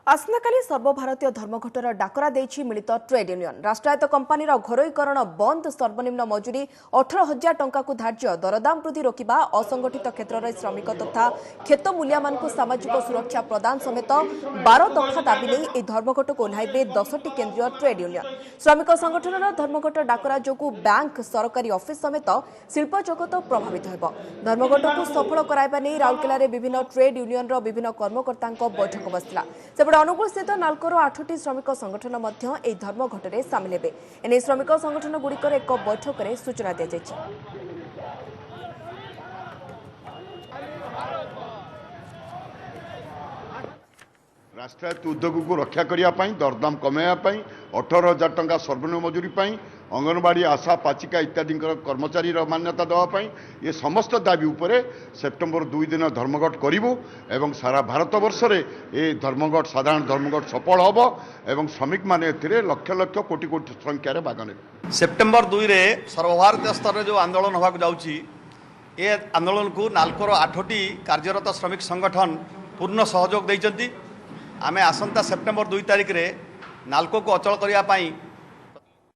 आसनाकाली सर्वभारतीय धर्मघटर डाकरा देछि मिलित trade union राष्ट्रायत्त कंपानीर घरोईकरण बंद सर्वनिम्न मजूरी 18,000 टंका को धार्य दरदाम वृद्धि रोकिबा असंगठित क्षेत्र श्रमिक तथा खेत मूल्यामान सामाजिक सुरक्षा प्रदान समेत 12 दफा दाबी नहीं धर्मघट को ओह्लाइबे 10टी केन्द्रीय ट्रेड यूनियन श्रमिक संगठन धर्मघट डाकरा जोगु बैंक सरकारी ऑफिस समेत शिल्प जगत प्रभावित होब धर्मघट को सफल कराइबा नहीं राउरकेला विभिन्न ट्रेड यूनियन विभिन्न कर्मकर्ता बैठक बसला अनुगुल स्थित नाल्कोर 8टी श्रमिक संगठन धर्मघटे सामिल हेबे एने श्रमिक संगठन गुड़िकर एक बैठक में सूचना दी जाइछि। राष्ट्रायत्त उद्योग को रक्षा करने दरदाम कमाइवाई 18,000 टंका सर्वनिम्न मजूरी अंगनवाड़ी आशा पाचिका इत्यादि कर्मचारी मान्यता देवाई ये समस्त दाबी उपरे सेप्टेम्बर 2 दिन धर्मघट करूँ एवं सारा भारत वर्ष में ये धर्मघट साधारण धर्मघट सफल हम एवं श्रमिक मैंने लक्ष लक्ष कोटी कोटी संख्यार भाग ने सेप्टेम्बर 2 रे सर्वभारतीय स्तर में जो आंदोलन होगा जाऊँगी ये आंदोलन को नाल्कोर 8टी कार्यरत श्रमिक संगठन पूर्ण सहयोग देइचंती। आमे आसंता सेप्टेम्बर 2 तारिख रे नाल्को को अचल करने